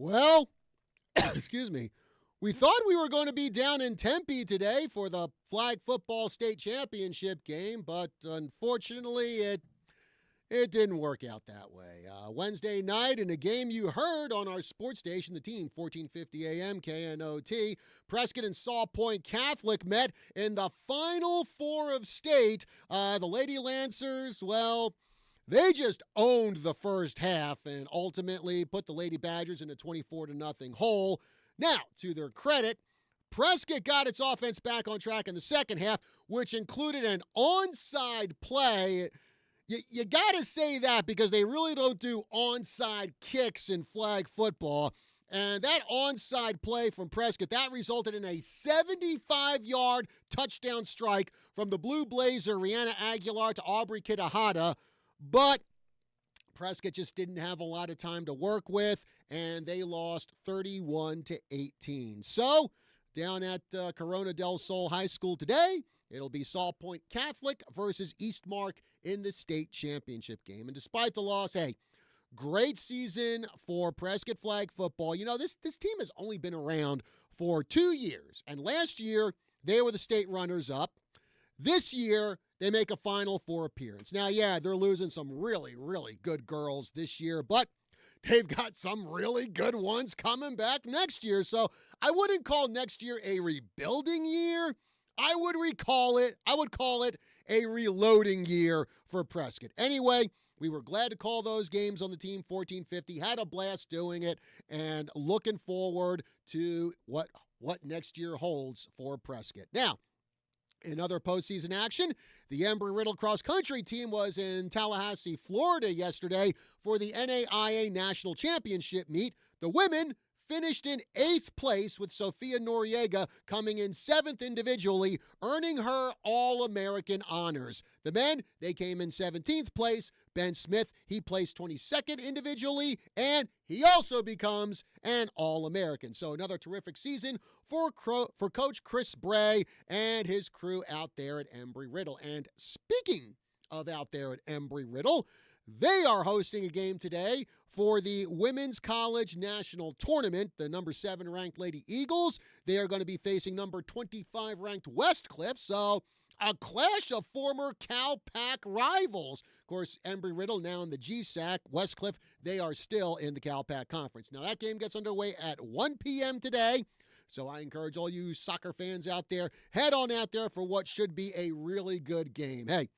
Well, excuse me. We thought we were going to be down in Tempe today for the flag football state championship game, but unfortunately it didn't work out that way. Wednesday night in a game you heard on our sports station, the team, 1450 AM KNOT, Prescott and Saw Point Catholic met in the Final Four of state. The Lady Lancers, well, they just owned the first half and ultimately put the Lady Badgers in a 24-0 hole. Now, to their credit, Prescott got its offense back on track in the second half, which included an onside play. You got to say that because they really don't do onside kicks in flag football. And that onside play from Prescott, that resulted in a 75-yard touchdown strike from the Blue Blazer, Rihanna Aguilar, to Aubrey Kitahada. But Prescott just didn't have a lot of time to work with, and they lost 31-18. So, down at Corona del Sol High School today, it'll be Saw Point Catholic versus Eastmark in the state championship game. And despite the loss, hey, great season for Prescott flag football. You know, this team has only been around for 2 years, and last year they were the state runners-up. This year, they make a Final Four appearance. Now, yeah, they're losing some really, really good girls this year, but they've got some really good ones coming back next year. So I wouldn't call next year a rebuilding year. I would call it a reloading year for Prescott. Anyway, we were glad to call those games on the team 1450. Had a blast doing it and looking forward to what next year holds for Prescott. Now, in other postseason action, the Embry-Riddle cross-country team was in Tallahassee, Florida yesterday for the NAIA National Championship meet. The women finished in 8th place with Sophia Noriega coming in 7th individually, earning her All-American honors. The men, they came in 17th place. Ben Smith, he placed 22nd individually, and he also becomes an All-American. So another terrific season for Coach Chris Bray and his crew out there at Embry-Riddle. And speaking of out there at Embry-Riddle, they are hosting a game today for the Women's College National Tournament. The number 7 ranked Lady Eagles, they are going to be facing number 25 ranked Westcliff. So a clash of former Cal-Pac rivals. Of course, Embry-Riddle now in the GSAC. Westcliff, they are still in the Cal-Pac Conference. Now that game gets underway at 1 p.m. today. So I encourage all you soccer fans out there, head on out there for what should be a really good game. Hey,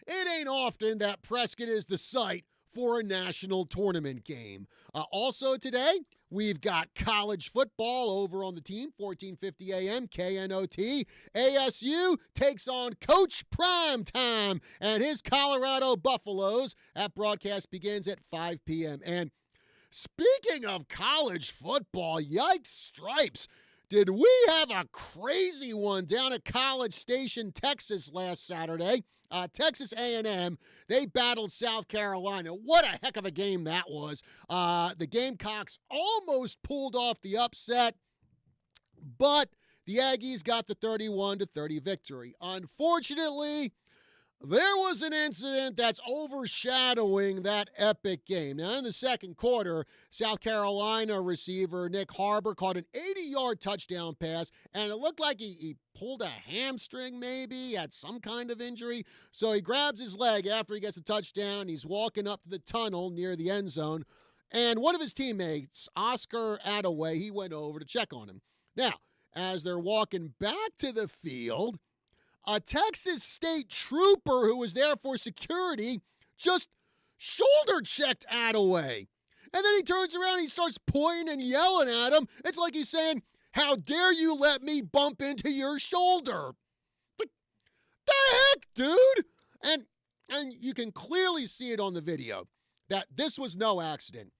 it ain't often that Prescott is the site for a national tournament game. Also today, we've got college football over on the team, 1450 AM, KNOT. ASU takes on Coach Primetime and his Colorado Buffaloes. That broadcast begins at 5 p.m. And speaking of college football, yikes stripes. Did we have a crazy one down at College Station, Texas last Saturday? Texas A&M, they battled South Carolina. What a heck of a game that was. The Gamecocks almost pulled off the upset, but the Aggies got the 31-30 victory. Unfortunately, there was an incident that's overshadowing that epic game. Now, in the second quarter, South Carolina receiver Nick Harbor caught an 80-yard touchdown pass, and it looked like he pulled a hamstring maybe, had some kind of injury. So he grabs his leg after he gets a touchdown. He's walking up to the tunnel near the end zone, and one of his teammates, Oscar Attaway, he went over to check on him. Now, as they're walking back to the field, a Texas State trooper who was there for security just shoulder-checked Attaway. And then he turns around and he starts pointing and yelling at him. It's like he's saying, "How dare you let me bump into your shoulder?" Like, the heck, dude? And you can clearly see it on the video that this was no accident.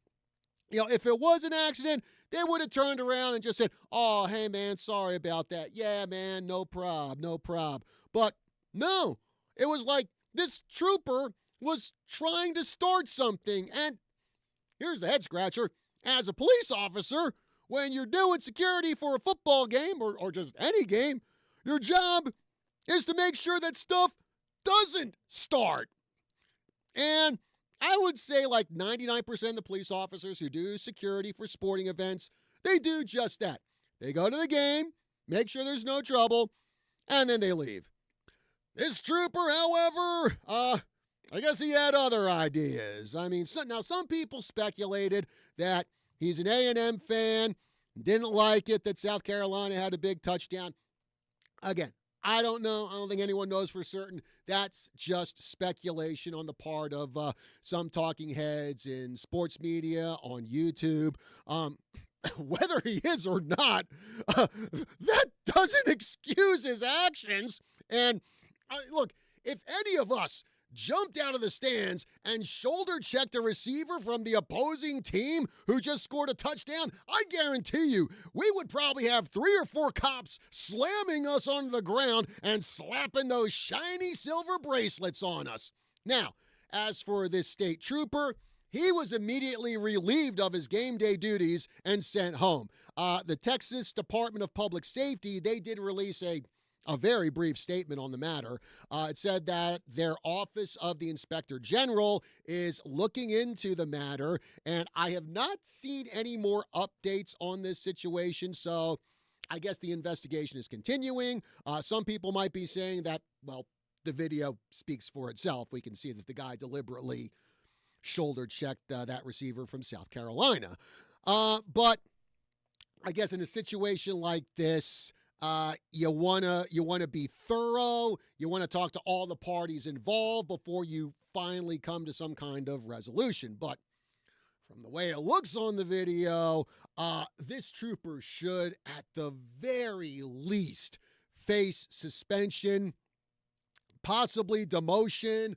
You know, if it was an accident, they would have turned around and just said, "Oh, hey, man, sorry about that. Yeah, man, no prob. But no, it was like this trooper was trying to start something. And here's the head scratcher. As a police officer, when you're doing security for a football game or just any game, your job is to make sure that stuff doesn't start. And I would say like 99% of the police officers who do security for sporting events, they do just that. They go to the game, make sure there's no trouble, and then they leave. This trooper, however, I guess he had other ideas. I mean, now some people speculated that he's an A&M fan, didn't like it that South Carolina had a big touchdown. Again, I don't know. I don't think anyone knows for certain. That's just speculation on the part of some talking heads in sports media, on YouTube. Whether he is or not, that doesn't excuse his actions. And look, if any of us jumped out of the stands and shoulder checked a receiver from the opposing team who just scored a touchdown, I guarantee you we would probably have 3 or 4 cops slamming us onto the ground and slapping those shiny silver bracelets on us. Now, as for this state trooper, he was immediately relieved of his game day duties and sent home. The Texas Department of Public Safety, they did release a very brief statement on the matter. It said that their Office of the Inspector General is looking into the matter, and I have not seen any more updates on this situation, so I guess the investigation is continuing. Some people might be saying that, well, the video speaks for itself. We can see that the guy deliberately shoulder checked that receiver from South Carolina. But I guess in a situation like this, you wanna be thorough. You want to talk to all the parties involved before you finally come to some kind of resolution. But from the way it looks on the video, this trooper should, at the very least, face suspension, possibly demotion,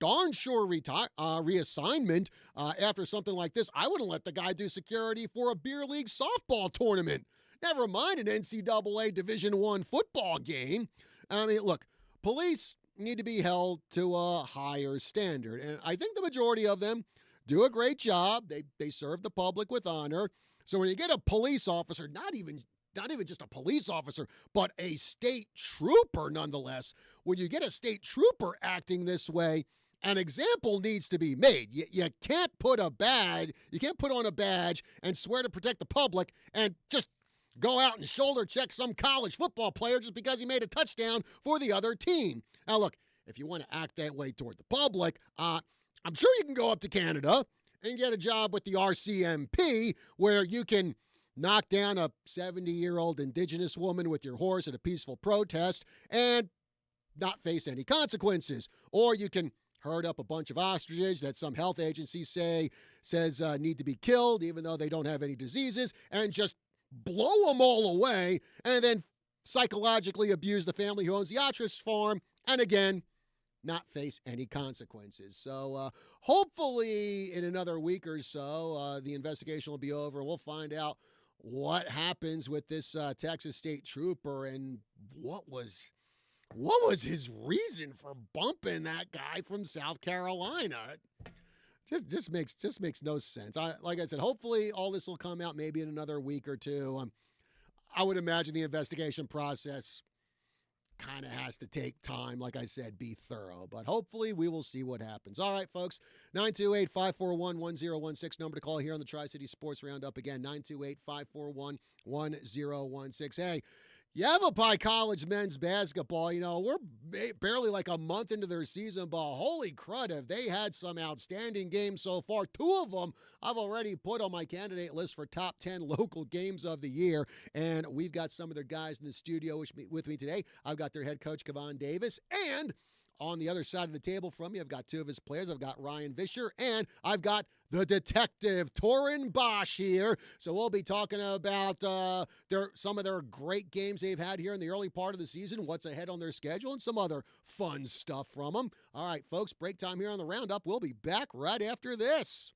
darn sure reassignment after something like this. I wouldn't let the guy do security for a beer league softball tournament. Never mind an NCAA Division I football game. I mean, look, police need to be held to a higher standard, and I think the majority of them do a great job. They serve the public with honor. So when you get a police officer, not even just a police officer, but a state trooper nonetheless, when you get a state trooper acting this way, an example needs to be made. You can't put on a badge and swear to protect the public and just go out and shoulder check some college football player just because he made a touchdown for the other team. Now, look, if you want to act that way toward the public, I'm sure you can go up to Canada and get a job with the RCMP where you can knock down a 70-year-old Indigenous woman with your horse at a peaceful protest and not face any consequences. Or you can herd up a bunch of ostriches that some health agencies says need to be killed even though they don't have any diseases, and just blow them all away and then psychologically abuse the family who owns the ostrich farm and, again, not face any consequences. So hopefully in another week or so, the investigation will be over and we'll find out what happens with this Texas state trooper and what was his reason for bumping that guy from South Carolina. Just makes no sense. Like I said, hopefully all this will come out maybe in another week or two. I would imagine the investigation process kind of has to take time. Like I said, be thorough. But hopefully we will see what happens. All right, folks. 928-541-1016. Number to call here on the Tri-City Sports Roundup. Again, 928-541-1016. Hey, Yavapai College men's basketball, we're barely like a month into their season, but holy crud, have they had some outstanding games so far. 2 of them I've already put on my candidate list for top 10 local games of the year, and we've got some of their guys in the studio with me today. I've got their head coach, Kevon Davis, and on the other side of the table from me, I've got 2 of his players. I've got Ryan Vischer, and I've got the detective, Torin Bosch, here. So we'll be talking about some of their great games they've had here in the early part of the season, what's ahead on their schedule, and some other fun stuff from them. All right, folks, break time here on the Roundup. We'll be back right after this.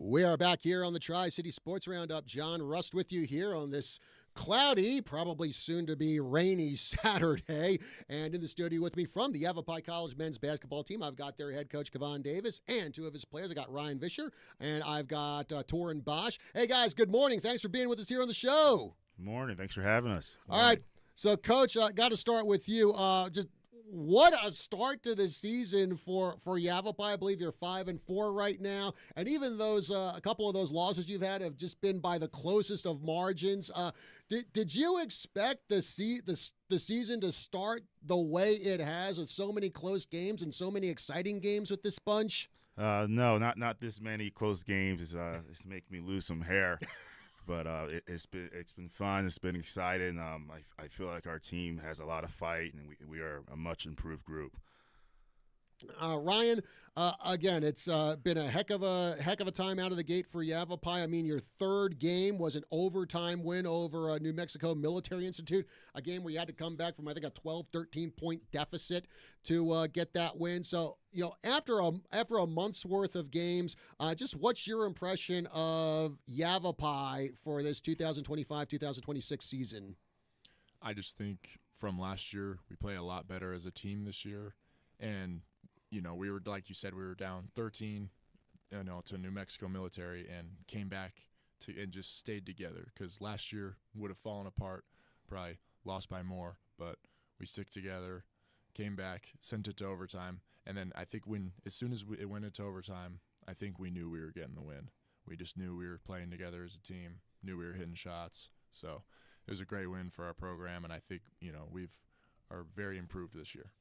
We are back here on the Tri-City Sports Roundup. John Rust with you here on this cloudy, probably soon to be rainy Saturday. And in the studio with me from the Yavapai College men's basketball team, I've got their head coach, Kevon Davis, and two of his players. I got Ryan Vischer, and I've got Torin Bosch. Hey, guys, good morning. Thanks for being with us here on the show. Good morning. Thanks for having us. All right. So, Coach, got to start with you. Just what a start to the season for Yavapai. I believe you're 5-4 right now, and even those a couple of those losses you've had have just been by the closest of margins. Did you expect the season to start the way it has, with so many close games and so many exciting games with this bunch? No, not this many close games. It's making me lose some hair. But it's been fun. It's been exciting. I feel like our team has a lot of fight, and we are a much improved group. Ryan, again, it's been a heck of a time out of the gate for Yavapai. I mean, your third game was an overtime win over New Mexico Military Institute, a game where you had to come back from, I think, a 12, 13-point deficit to get that win. So, after a month's worth of games, just what's your impression of Yavapai for this 2025-2026 season? I just think from last year, we play a lot better as a team this year, and we were, like you said, we were down 13, to New Mexico Military, and came back and just stayed together, because last year would have fallen apart, probably lost by more, but we stick together, came back, sent it to overtime, and then I think as soon as it went into overtime, I think we knew we were getting the win. We just knew we were playing together as a team, knew we were hitting shots, so it was a great win for our program, and I think we are very improved this year.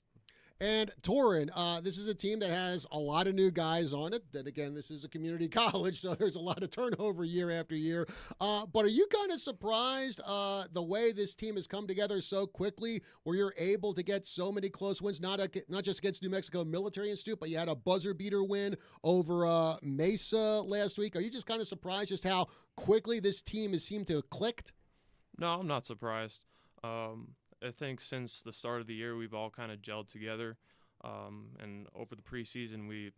And Torin, this is a team that has a lot of new guys on it. Then again, this is a community college, so there's a lot of turnover year after year. But are you kind of surprised the way this team has come together so quickly, where you're able to get so many close wins, not just against New Mexico Military Institute, but you had a buzzer beater win over Mesa last week? Are you just kind of surprised just how quickly this team has seemed to have clicked? No, I'm not surprised. I think since the start of the year, we've all kind of gelled together, and over the preseason, we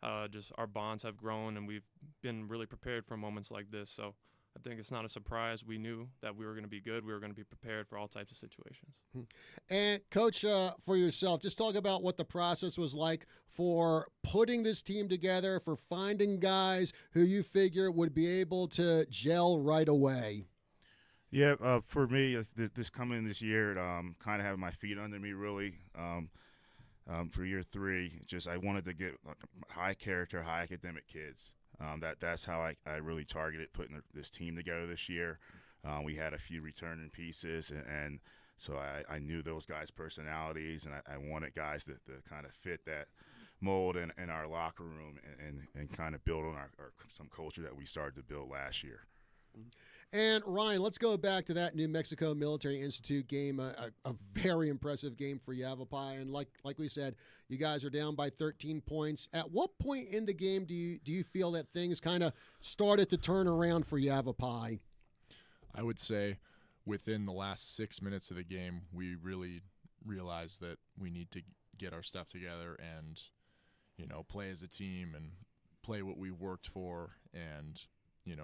our bonds have grown, and we've been really prepared for moments like this. So I think it's not a surprise. We knew that we were going to be good. We were going to be prepared for all types of situations. And Coach, for yourself, just talk about what the process was like for putting this team together, for finding guys who you figure would be able to gel right away. Yeah, for me, this coming this year, kind of having my feet under me really for year three. Just I wanted to get high character, high academic kids. That's how I really targeted putting this team together this year. We had a few returning pieces, and so I knew those guys' personalities, and I wanted guys to kind of fit that mold in our locker room and kind of build on some culture that we started to build last year. And Ryan, let's go back to that New Mexico Military Institute game, a very impressive game for Yavapai. And like we said, you guys are down by 13 points. At what point in the game do you feel that things kind of started to turn around for Yavapai? I would say within the last 6 minutes of the game, we really realized that we need to get our stuff together and, play as a team and play what we worked for. And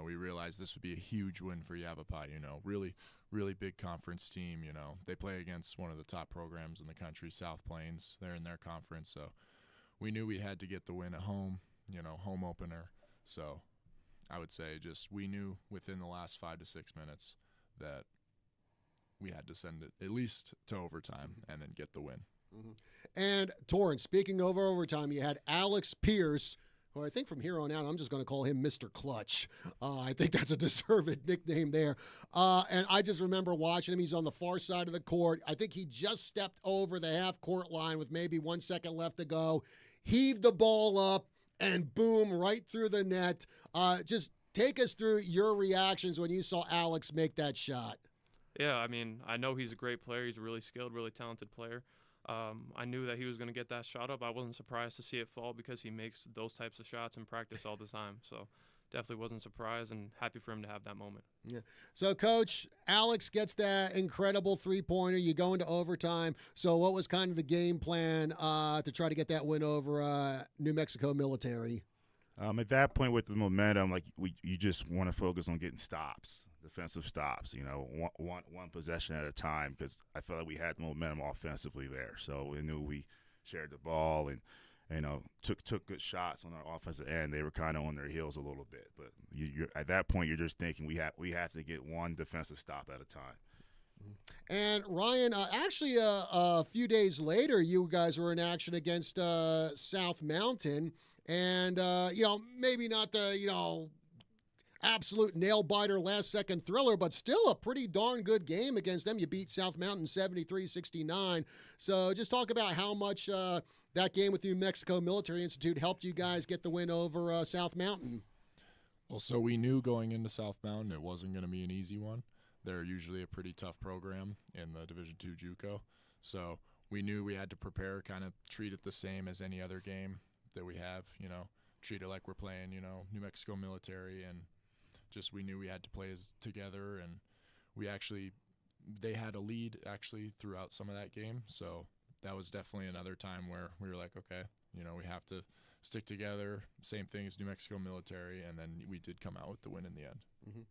we realized this would be a huge win for Yavapai, really, really big conference team. They play against one of the top programs in the country, South Plains. They're in their conference. So we knew we had to get the win at home, home opener. So I would say we knew within the last 5 to 6 minutes that we had to send it at least to overtime and then get the win. Mm-hmm. And Torin, speaking of overtime, you had Alex Pierce, who I think from here on out, I'm just going to call him Mr. Clutch. I think that's a deserved nickname there. And I just remember watching him. He's on the far side of the court. I think he just stepped over the half-court line with maybe 1 second left to go, heaved the ball up, and boom, right through the net. Just take us through your reactions when you saw Alex make that shot. Yeah, I mean, I know he's a great player. He's a really skilled, really talented player. I knew that he was going to get that shot up. I wasn't surprised to see it fall because he makes those types of shots in practice all the time. So definitely wasn't surprised and happy for him to have that moment. Yeah. So, Coach, Alex gets that incredible three-pointer. You go into overtime. So what was kind of the game plan to try to get that win over New Mexico Military? At that point with the momentum, like you just want to focus on getting stops, defensive stops. One possession at a time because I felt like we had the momentum offensively there. So we knew we shared the ball and took good shots on our offensive end. They were kind of on their heels a little bit, but you're at that point you're just thinking we have to get one defensive stop at a time. And Ryan, actually, a few days later, you guys were in action against South Mountain, and maybe not the absolute nail biter, last second thriller, but still a pretty darn good game against them. You beat South Mountain 73-69. So just talk about how much that game with New Mexico Military Institute helped you guys get the win over South Mountain. Well, so we knew going into South Mountain it wasn't going to be an easy one. They're usually a pretty tough program in the Division II JUCO. So we knew we had to prepare, kind of treat it the same as any other game that we have, treat it like we're playing, New Mexico Military, and just we knew we had to play together. And they had a lead actually throughout some of that game. So that was definitely another time where we were like, okay, we have to stick together. Same thing as New Mexico Military, and then we did come out with the win in the end. Mm-hmm.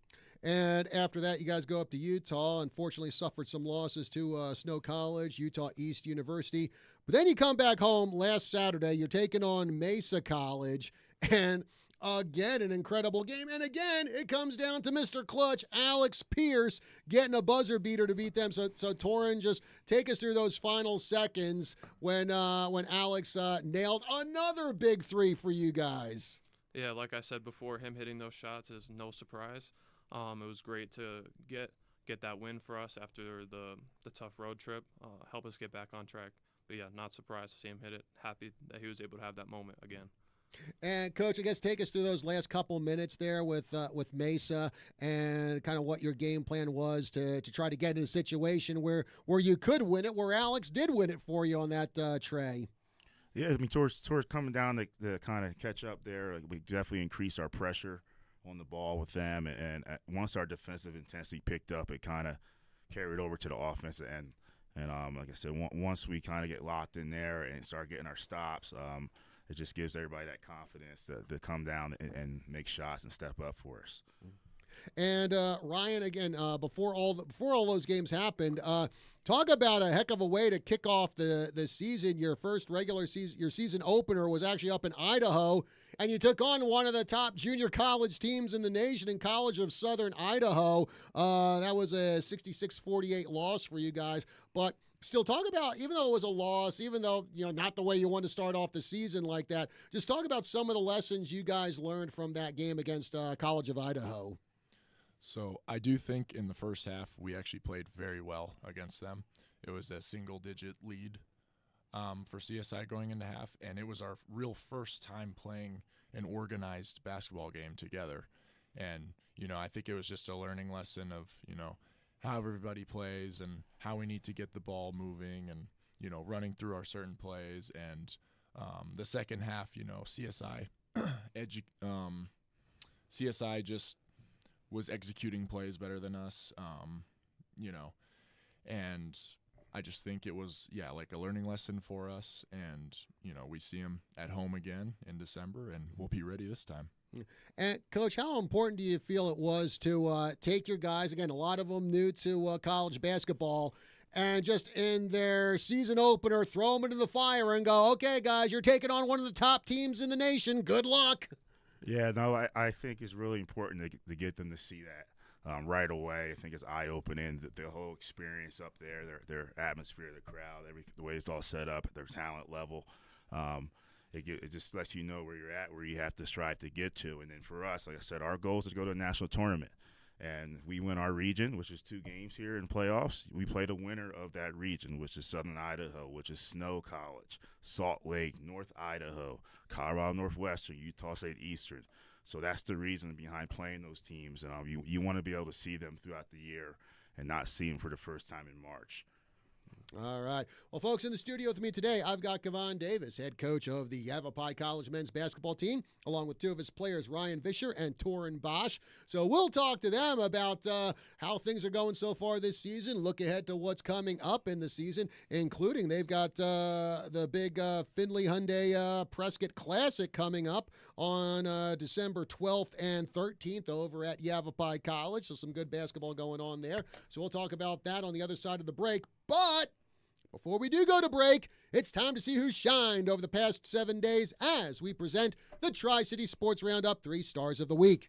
And after that, you guys go up to Utah. Unfortunately, suffered some losses to Snow College, Utah East University. But then you come back home last Saturday. You're taking on Mesa College, and again, an incredible game. And again, it comes down to Mr. Clutch, Alex Pierce, getting a buzzer beater to beat them. So Torin, just take us through those final seconds when Alex nailed another big three for you guys. Yeah, like I said before, him hitting those shots is no surprise. It was great to get that win for us after the tough road trip, help us get back on track. But yeah, not surprised to see him hit it. Happy that he was able to have that moment again. And Coach, I guess take us through those last couple minutes there with Mesa and kind of what your game plan was to try to get in a situation where you could win it, where Alex did win it for you on that tray. Yeah, I mean, towards coming down to kind of catch up there, we definitely increased our pressure on the ball with them, and once our defensive intensity picked up, it kind of carried over to the offensive end. And like I said, once we kind of get locked in there and start getting our stops, it just gives everybody that confidence to come down and make shots and step up for us. And Ryan, again, before all those games happened, talk about a heck of a way to kick off the season. Your first regular season, your season opener was actually up in Idaho, and you took on one of the top junior college teams in the nation in College of Southern Idaho. That was a 66-48 loss for you guys, but still talk about, even though it was a loss, even though, not the way you want to start off the season like that, just talk about some of the lessons you guys learned from that game against College of Idaho. So I do think in the first half we actually played very well against them. It was a single-digit lead for CSI going into half, and it was our real first time playing an organized basketball game together. And, I think it was just a learning lesson of, how everybody plays and how we need to get the ball moving and, running through our certain plays. And the second half, CSI just was executing plays better than us, and I just think it was, like a learning lesson for us. And, we see them at home again in December, and we'll be ready this time. And, Coach, how important do you feel it was to take your guys, again, a lot of them new to college basketball, and just in their season opener, throw them into the fire and go, okay, guys, you're taking on one of the top teams in the nation. Good luck. Yeah, no, I think it's really important to get them to see that right away. I think it's eye-opening, the whole experience up there, their atmosphere, the crowd, the way it's all set up, their talent level. It just lets you know where you're at, where you have to strive to get to. And then for us, like I said, our goal is to go to a national tournament. And we win our region, which is 2 games here in playoffs. We play the winner of that region, which is Southern Idaho, which is Snow College, Salt Lake, North Idaho, Colorado Northwestern, Utah State Eastern. So that's the reason behind playing those teams. And you want to be able to see them throughout the year and not see them for the first time in March. All right. Well, folks, in the studio with me today, I've got Kevon Davis, head coach of the Yavapai College men's basketball team, along with two of his players, Ryan Vischer and Torin Bosch. So we'll talk to them about how things are going so far this season, look ahead to what's coming up in the season, including they've got the big Findlay Hyundai Prescott Classic coming up on December 12th and 13th over at Yavapai College. So some good basketball going on there. So we'll talk about that on the other side of the break. But before we do go to break, it's time to see who shined over the past 7 days as we present the Tri-City Sports Roundup 3 Stars of the Week.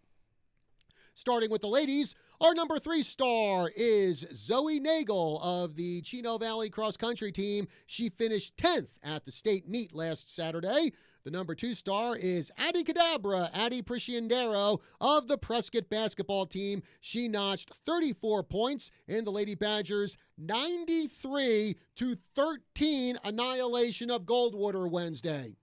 Starting with the ladies, our number 3 star is Zoe Nagel of the Chino Valley Cross Country team. She finished 10th at the state meet last Saturday. The number 2 star is Addie Cadabra, Addie Prisciandero of the Prescott basketball team. She notched 34 points in the Lady Badgers' 93-13 annihilation of Goldwater Wednesday.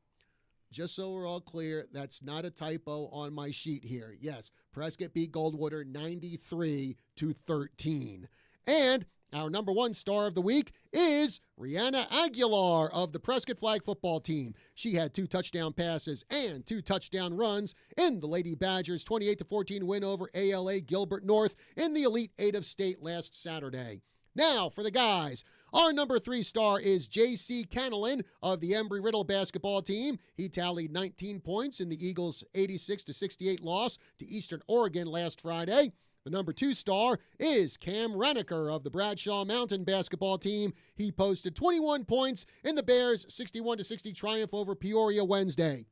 Just so we're all clear, that's not a typo on my sheet here. Yes, Prescott beat Goldwater 93-13. And our number 1 star of the week is Rihanna Aguilar of the Prescott flag football team. She had 2 touchdown passes and 2 touchdown runs in the Lady Badgers' 28-14 win over ALA Gilbert North in the Elite 8 of state last Saturday. Now for the guys. Our number 3 star is J.C. Cannellan of the Embry-Riddle basketball team. He tallied 19 points in the Eagles' 86-68 loss to Eastern Oregon last Friday. The number 2 star is Cam Reniker of the Bradshaw Mountain basketball team. He posted 21 points in the Bears' 61-60 triumph over Peoria Wednesday.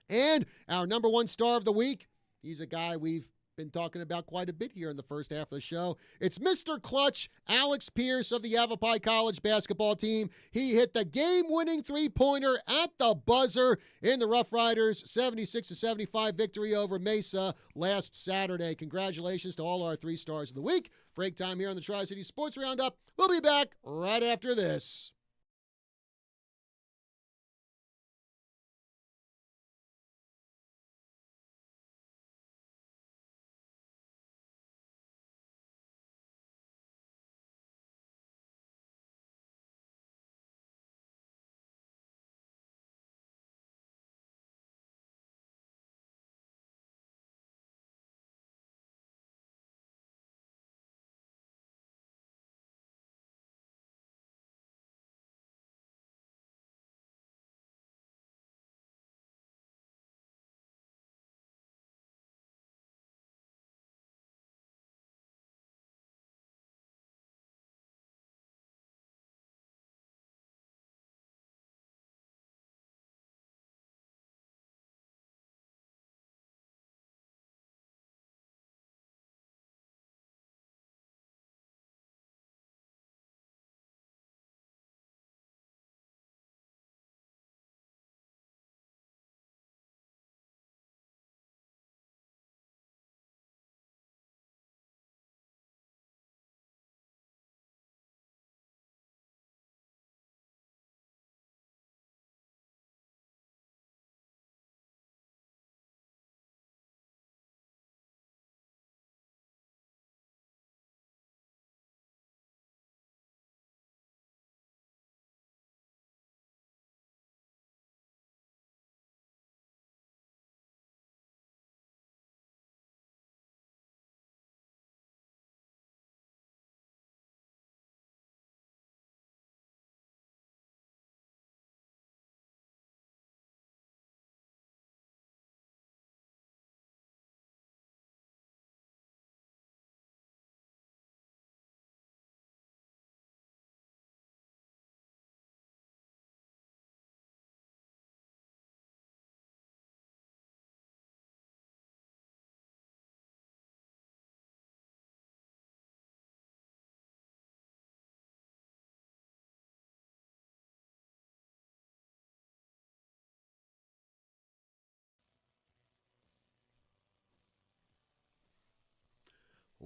And our number 1 star of the week, he's a guy we've been talking about quite a bit here in the first half of the show. It's Mr. Clutch, Alex Pierce of the Yavapai College basketball team. He hit the game-winning three-pointer at the buzzer in the Rough Riders' 76-75 victory over Mesa last Saturday. Congratulations to all our 3 stars of the week. Break time here on the Tri-City Sports Roundup. We'll be back right after this.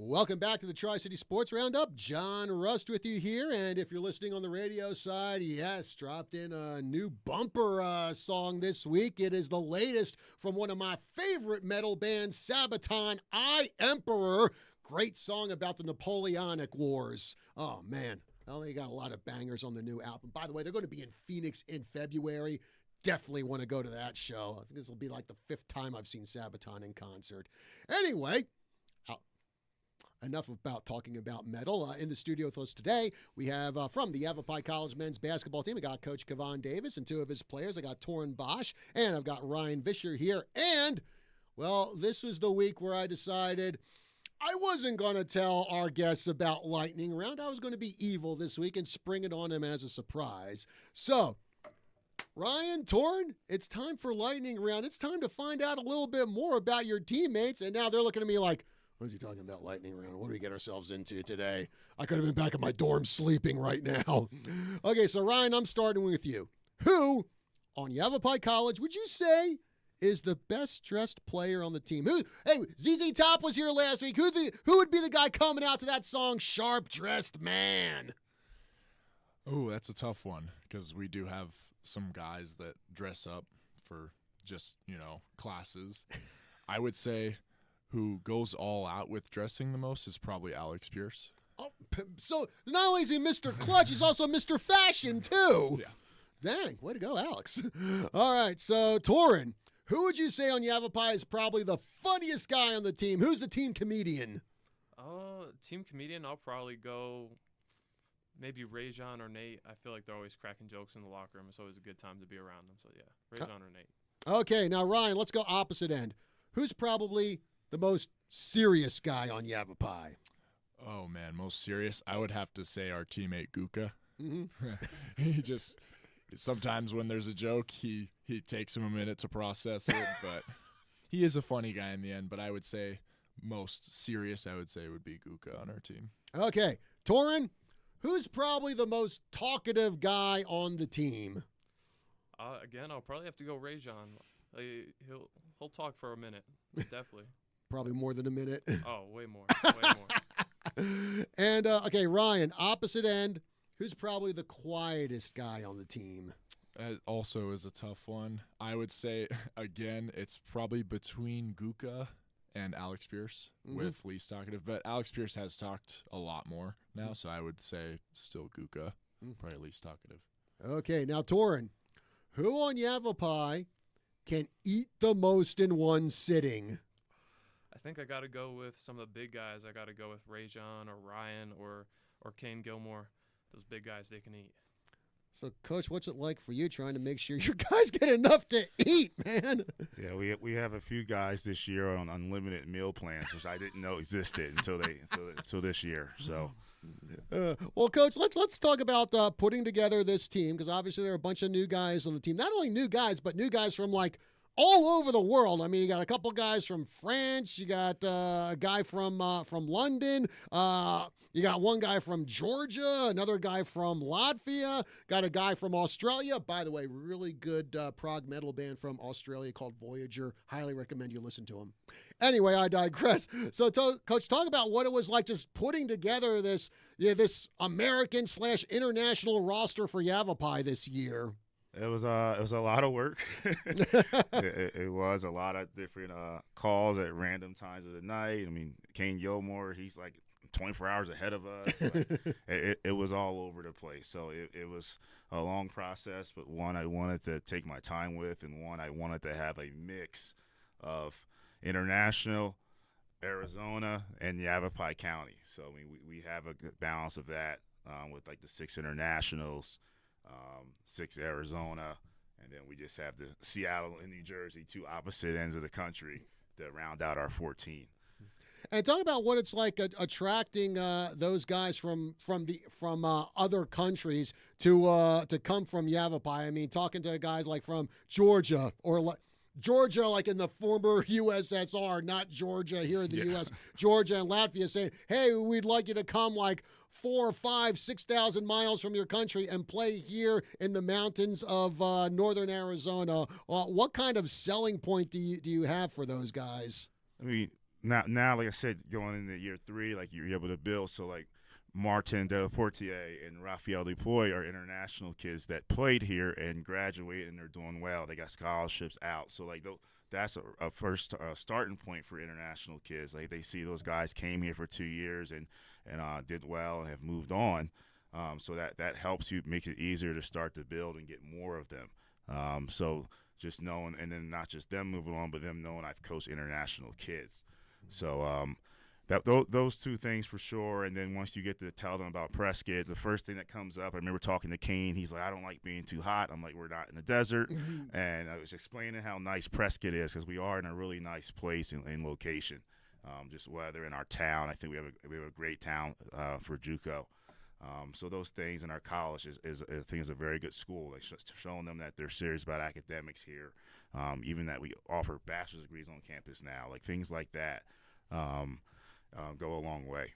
Welcome back to the Tri-City Sports Roundup. John Rust with you here. And if you're listening on the radio side, yes, dropped in a new bumper song this week. It is the latest from one of my favorite metal bands, Sabaton, I Emperor. Great song about the Napoleonic Wars. Oh, man. Well, they got a lot of bangers on their new album. By the way, they're going to be in Phoenix in February. Definitely want to go to that show. I think this will be like the 5th time I've seen Sabaton in concert. Anyway, enough about talking about metal. In the studio with us today, we have from the Yavapai College men's basketball team, we got Coach Kevon Davis and 2 of his players. I got Torin Bosch, and I've got Ryan Vischer here. And, well, this was the week where I decided I wasn't going to tell our guests about Lightning Round. I was going to be evil this week and spring it on them as a surprise. So, Ryan, Torin, it's time for Lightning Round. It's time to find out a little bit more about your teammates. And now they're looking at me like, what is he talking about, Lightning Round? What do we get ourselves into today? I could have been back at my dorm sleeping right now. Okay, so Ryan, I'm starting with you. Who, on Yavapai College, would you say is the best dressed player on the team? Hey, ZZ Top was here last week. Who would be the guy coming out to that song, Sharp Dressed Man? Oh, that's a tough one because we do have some guys that dress up for just, classes. I would say who goes all out with dressing the most is probably Alex Pierce. Oh, so not only is he Mr. Clutch, he's also Mr. Fashion, too. Yeah. Dang, way to go, Alex. All right, so Torin, who would you say on Yavapai is probably the funniest guy on the team? Who's the team comedian? Team comedian, I'll probably go maybe Rajon or Nate. I feel like they're always cracking jokes in the locker room. It's always a good time to be around them. So, yeah, Rajon or Nate. Okay, now, Ryan, let's go opposite end. Who's probably the most serious guy on Yavapai? Oh, man, most serious? I would have to say our teammate Guka. Mm-hmm. He just sometimes when there's a joke, he takes him a minute to process it, but he is a funny guy in the end. But I would say most serious, I would say, would be Guka on our team. Okay, Torin, who's probably the most talkative guy on the team? Again, I'll probably have to go Rajon. He'll talk for a minute, definitely. Probably more than a minute. Oh, way more. Way more. And, okay, Ryan, opposite end, who's probably the quietest guy on the team? Also is a tough one. I would say, again, it's probably between Guka and Alex Pierce with least talkative. But Alex Pierce has talked a lot more now, so I would say still Guka, probably least talkative. Okay, now, Torin, who on Yavapai can eat the most in one sitting? I think I got to go with some of the big guys. I got to go with Rajon or Ryan or Kane Gilmore. Those big guys, they can eat. So, Coach, what's it like for you trying to make sure your guys get enough to eat, man? Yeah, we have a few guys this year on unlimited meal plans, which I didn't know existed until this year. So, well, Coach, let's talk about putting together this team, because obviously there are a bunch of new guys on the team. Not only new guys, but new guys from all over the world. I mean, you got a couple guys from France. You got a guy from London. You got one guy from Georgia, another guy from Latvia, got a guy from Australia. By the way, really good prog metal band from Australia called Voyager. Highly recommend you listen to them. Anyway, I digress. So, Coach, talk about what it was like just putting together this American/international roster for Yavapai this year. it was a lot of work. it was a lot of different calls at random times of the night. I mean, Kane Gilmore, he's like 24 hours ahead of us. It was all over the place. So it was a long process, but one I wanted to take my time with, and one I wanted to have a mix of international, Arizona, and Yavapai County. So I mean, we have a good balance of that with like the 6 internationals, 6 Arizona, and then we just have the Seattle and New Jersey, 2 opposite ends of the country to round out our 14. And talk about what it's like attracting those guys from other countries to come from Yavapai. I mean, talking to guys like from Georgia or Georgia, like in the former USSR, not Georgia here in the U.S. Georgia and Latvia, saying, "Hey, we'd like you to come like 4,000, 5,000, 6,000 miles from your country and play here in the mountains of northern Arizona." What kind of selling point do you have for those guys? I mean, now, like I said, going into year 3, like you're able to build. So like Martin Delaportier and Raphael Dupuy are international kids that played here and graduated, and they're doing well. They got scholarships out. So like that's a first starting point for international kids. Like they see those guys came here for 2 years and did well and have moved on. So that helps you, makes it easier to start to build and get more of them. So just knowing, and then not just them moving on, but them knowing I've coached international kids. So those two things for sure. And then once you get to tell them about Prescott, the first thing that comes up, I remember talking to Kane. He's like, I don't like being too hot. I'm like, we're not in the desert. And I was explaining how nice Prescott is, because we are in a really nice place and location. Just weather in our town. I think we have a great town for JUCO. So those things in our college is I think is a very good school. Like showing them that they're serious about academics here. Even that we offer bachelor's degrees on campus now. Like things like that go a long way.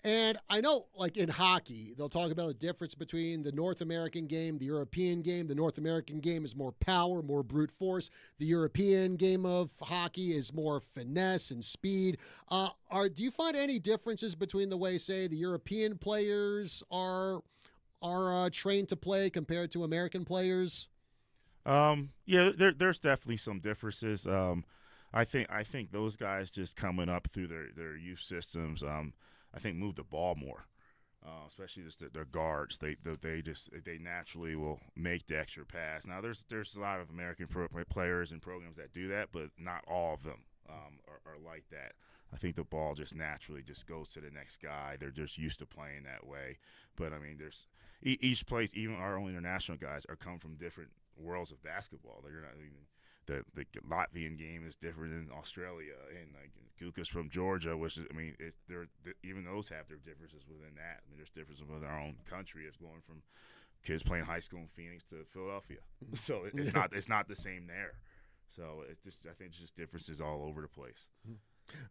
And I know, like in hockey, they'll talk about the difference between the North American game, the European game. The North American game is more power, more brute force. The European game of hockey is more finesse and speed. Do you find any differences between the way, say, the European players are trained to play compared to American players? Yeah, there's definitely some differences. I think those guys just coming up through their youth systems. I think move the ball more, especially just their guards. They naturally will make the extra pass. Now there's a lot of American players and programs that do that, but not all of them are like that. I think the ball just naturally just goes to the next guy. They're just used to playing that way. But I mean, there's each place, even our own international guys, are come from different worlds of basketball. They're not even. The Latvian game is different than Australia, and like KYCA's from Georgia, which is, I mean, even those have their differences within that. I mean, there's differences within our own country. It's going from kids playing high school in Phoenix to Philadelphia, so it's not the same there. So it's just, I think it's just differences all over the place.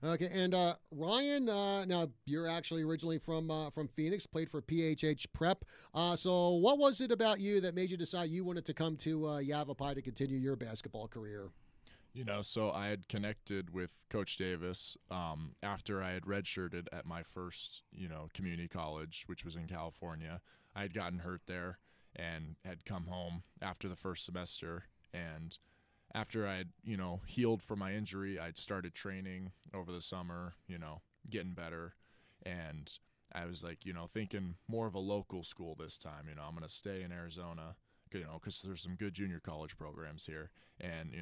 Okay, and Ryan, now you're actually originally from Phoenix, played for PHH Prep. So what was it about you that made you decide you wanted to come to Yavapai to continue your basketball career? So I had connected with Coach Davis after I had redshirted at my first, community college, which was in California. I had gotten hurt there and had come home after the first semester, and after I had, healed from my injury, I'd started training over the summer, getting better. And I was like, thinking more of a local school this time. I'm going to stay in Arizona, because there's some good junior college programs here. And,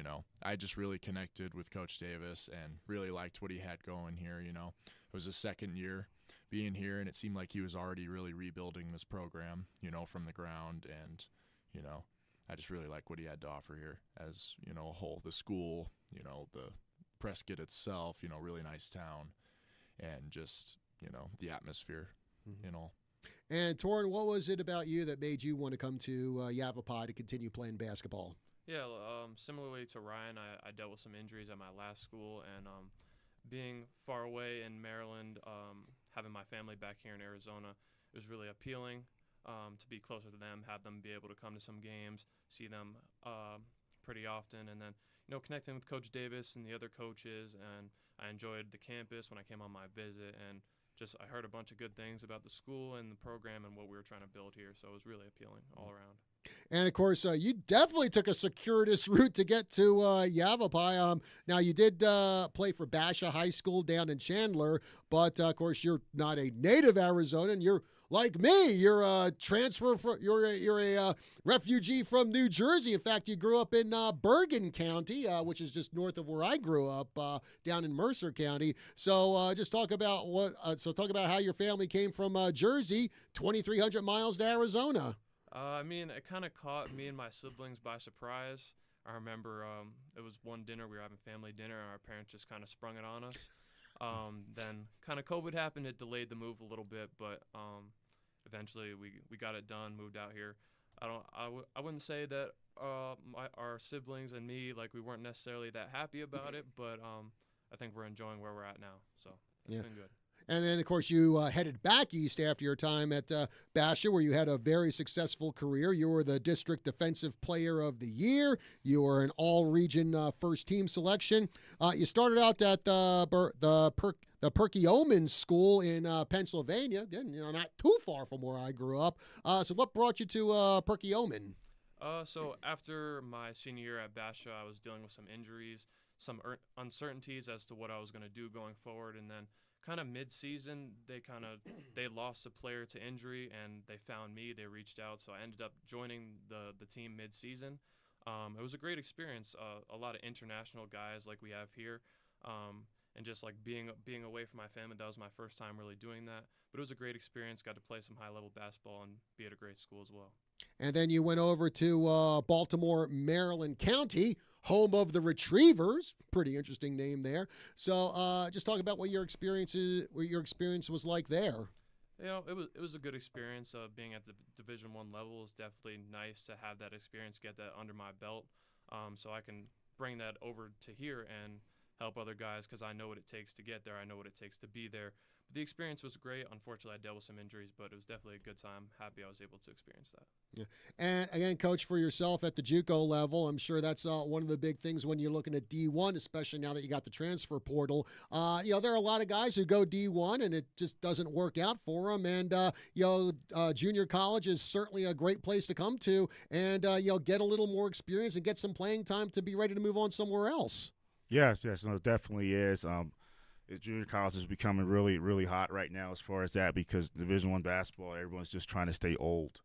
I just really connected with Coach Davis and really liked what he had going here. It was his second year being here, and it seemed like he was already really rebuilding this program, from the ground. And, I just really like what he had to offer here as, a whole. The school, the Prescott itself, really nice town, and just, the atmosphere, all. And Torrin, what was it about you that made you want to come to Yavapai to continue playing basketball? Yeah, similarly to Ryan, I dealt with some injuries at my last school, and being far away in Maryland, having my family back here in Arizona, it was really appealing. To be closer to them, have them be able to come to some games, see them pretty often, and then connecting with Coach Davis and the other coaches. And I enjoyed the campus when I came on my visit, and just I heard a bunch of good things about the school and the program and what we were trying to build here. So it was really appealing all around. And of course, you definitely took a circuitous route to get to Yavapai. Now you did play for Basha High School down in Chandler, but of course you're not a native Arizonan. You're like me. You're a transfer from. You're a refugee from New Jersey. In fact, you grew up in Bergen County, which is just north of where I grew up, down in Mercer County. So just talk about talk about how your family came from Jersey, 2,300 miles to Arizona. It kind of caught me and my siblings by surprise. I remember it was one dinner, we were having family dinner, and our parents just kind of sprung it on us. Then kind of COVID happened, it delayed the move a little bit, but eventually we got it done, moved out here. I wouldn't say that our siblings and me, like, we weren't necessarily that happy about it, but I think we're enjoying where we're at now, so it's been good. And then, of course, you headed back east after your time at Basha, where you had a very successful career. You were the District Defensive Player of the Year. You were an all-region first-team selection. You started out at the Perkiomen School in Pennsylvania, not too far from where I grew up. So what brought you to Perkiomen? So after my senior year at Basha, I was dealing with some injuries, some uncertainties as to what I was going to do going forward. And then kind of mid-season, they lost a player to injury, and they found me. They reached out, so I ended up joining the team mid-season. It was a great experience. A lot of international guys like we have here, and just like being away from my family. That was my first time really doing that. But it was a great experience. Got to play some high-level basketball and be at a great school as well. And then you went over to Baltimore, Maryland County, home of the Retrievers. Pretty interesting name there. So just talk about what your experience was like there. You know, it was a good experience. Being at the Division I level is definitely nice to have that experience, get that under my belt, so I can bring that over to here and help other guys, because I know what it takes to get there. I know what it takes to be there. But the experience was great. Unfortunately, I dealt with some injuries, but it was definitely a good time. Happy I was able to experience that. Yeah. And again, Coach, for yourself at the JUCO level, I'm sure that's one of the big things when you're looking at D1, especially now that you got the transfer portal. There are a lot of guys who go D1 and it just doesn't work out for them. And, junior college is certainly a great place to come to and, get a little more experience and get some playing time to be ready to move on somewhere else. Yes, no, it definitely is. Junior college is becoming really, really hot right now as far as that, because Division I basketball, everyone's just trying to stay old.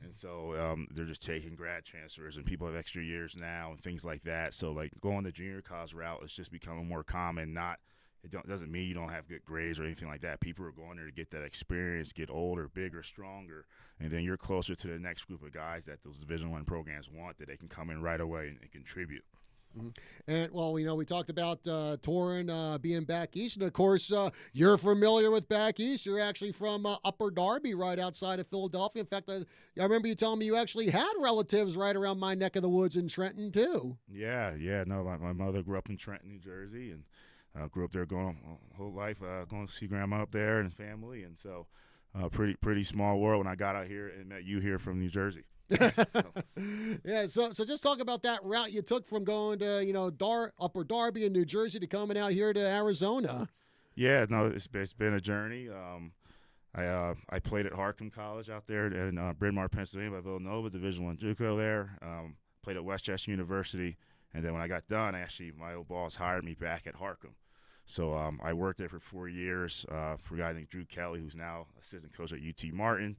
And so they're just taking grad transfers, and people have extra years now and things like that. So, like, going the junior college route is just becoming more common. Doesn't mean you don't have good grades or anything like that. People are going there to get that experience, get older, bigger, stronger, and then you're closer to the next group of guys that those Division I programs want, that they can come in right away and contribute. Mm-hmm. And, well, we talked about Torrin being back east. And, of course, you're familiar with back east. You're actually from Upper Darby, right outside of Philadelphia. In fact, I remember you telling me you actually had relatives right around my neck of the woods in Trenton, too. Yeah. No, my mother grew up in Trenton, New Jersey, and grew up there going whole life, going to see grandma up there and family. And so pretty small world when I got out here and met you here from New Jersey. Yeah, so just talk about that route you took from going to Upper Darby in New Jersey to coming out here to Arizona. Yeah, no, it's been a journey. I played at Harcum College out there in Bryn Mawr, Pennsylvania, by Villanova, Division I JUCO there. Played at Westchester University, and then when I got done, my old boss hired me back at Harcum. So I worked there for 4 years for a guy named Drew Kelly, who's now assistant coach at UT Martin.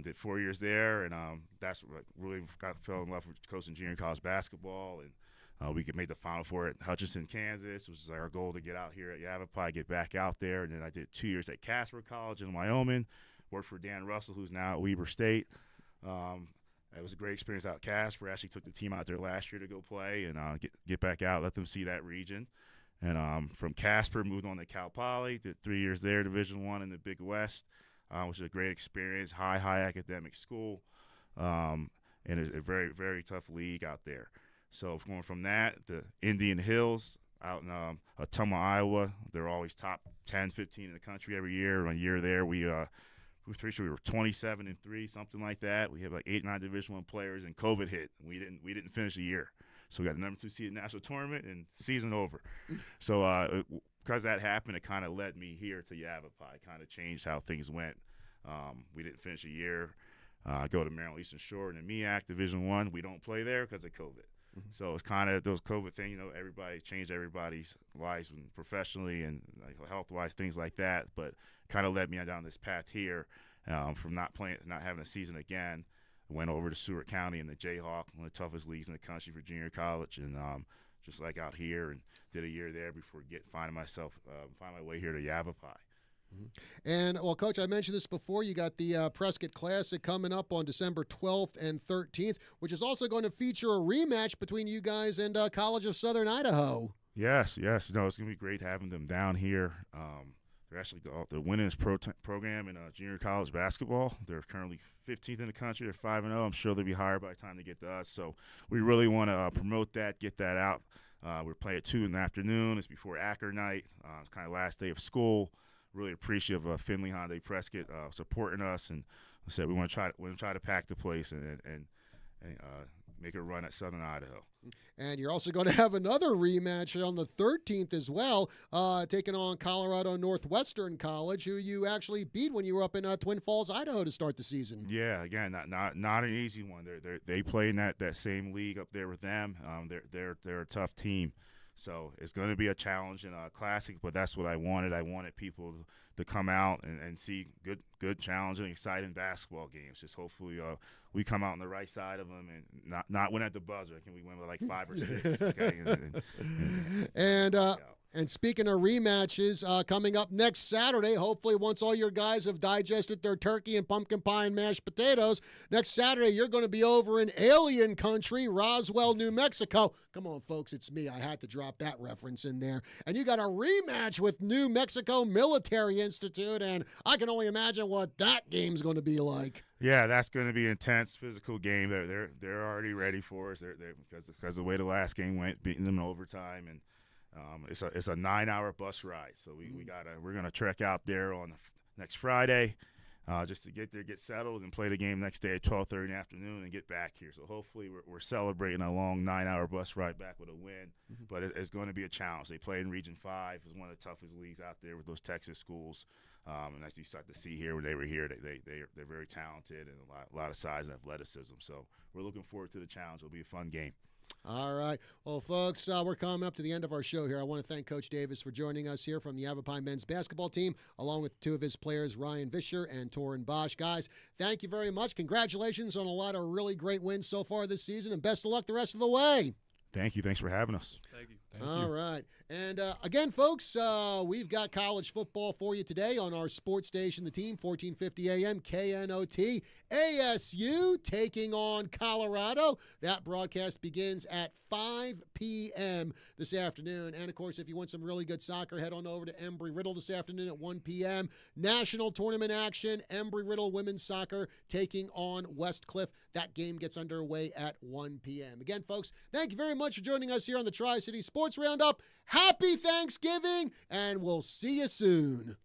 Did 4 years there, and that's what really fell in love with coaching junior college basketball. And we could make the Final Four at Hutchinson, Kansas, which is our goal to get out here at Yavapai, get back out there. And then I did 2 years at Casper College in Wyoming, worked for Dan Russell, who's now at Weber State. It was a great experience out at Casper. Actually took the team out there last year to go play and get back out, let them see that region. And from Casper, moved on to Cal Poly, did 3 years there, Division I in the Big West. Which is a great experience, high academic school, and it's a very, very tough league out there. So going from that, the Indian Hills out in Ottumwa, Iowa, they're always top 10, 15 in the country every year. A year there, we were 27-3, something like that. We had like 8 or 9 Division I players, and COVID hit. We didn't finish the year, so we got the number 2 seed in the national tournament, and season over. So because that happened, it kind of led me here to Yavapai. Kind of changed how things went. We didn't finish a year. I go to Maryland Eastern Shore and the MEAC Division I. We don't play there because of COVID. Mm-hmm. So it's kind of those COVID things. Everybody changed everybody's lives professionally and health-wise, things like that. But kind of led me down this path here from not having a season again. Went over to Seward County in the Jayhawk, one of the toughest leagues in the country for junior college, and just like out here, and did a year there before find my way here to Yavapai. Mm-hmm. And, well, Coach, I mentioned this before. You got the Prescott Classic coming up on December 12th and 13th, which is also going to feature a rematch between you guys and College of Southern Idaho. Yes. No, it's going to be great having them down here. They're actually the winningest program in junior college basketball. They're currently 15th in the country. They're 5-0. I'm sure they'll be higher by the time they get to us. So we really want to promote that, get that out. We're playing at 2 in the afternoon. It's before Acker night. It's kind of last day of school. Really appreciative of Finley Hyundai Prescott supporting us, and I said we want to try to pack the place and make a run at Southern Idaho. And you're also going to have another rematch on the 13th as well, taking on Colorado Northwestern College, who you actually beat when you were up in Twin Falls, Idaho, to start the season. Yeah, again, not an easy one. They play in that same league up there with them. They're a tough team. So it's going to be a challenge in a classic, but that's what I wanted. I wanted people to come out and see good, challenging, exciting basketball games. Just hopefully we come out on the right side of them and not win at the buzzer. Can we win with like 5 or 6? Okay? And speaking of rematches, coming up next Saturday, hopefully once all your guys have digested their turkey and pumpkin pie and mashed potatoes, next Saturday you're going to be over in alien country, Roswell, New Mexico. Come on, folks, it's me. I had to drop that reference in there. And you got a rematch with New Mexico Military Institute, and I can only imagine what that game's going to be like. Yeah, that's going to be an intense physical game. They're already ready for us. They're because the way the last game went, beating them in overtime, and it's a 9-hour bus ride. So we're gonna trek out there on next Friday, just to get there, get settled, and play the game next day at 12:30 in the afternoon and get back here. So hopefully we're celebrating a long 9-hour bus ride back with a win. Mm-hmm. But it's going to be a challenge. They play in Region 5. It's one of the toughest leagues out there with those Texas schools. And as you start to see here when they were here, they're very talented and a lot of size and athleticism. So we're looking forward to the challenge. It'll be a fun game. All right. Well, folks, we're coming up to the end of our show here. I want to thank Coach Davis for joining us here from the Yavapai men's basketball team, along with 2 of his players, Ryan Vischer and Torin Bosch. Guys, thank you very much. Congratulations on a lot of really great wins so far this season, and best of luck the rest of the way. Thank you. Thanks for having us. Thank you. All right. And again, folks, we've got college football for you today on our sports station, The Team, 1450 AM, KNOT. ASU taking on Colorado. That broadcast begins at 5 p.m. this afternoon. And, of course, if you want some really good soccer, head on over to Embry-Riddle this afternoon at 1 p.m. National tournament action, Embry-Riddle women's soccer taking on Westcliff. That game gets underway at 1 p.m. Again, folks, thank you very much for joining us here on the Tri-City Sports Roundup. Happy Thanksgiving, and we'll see you soon.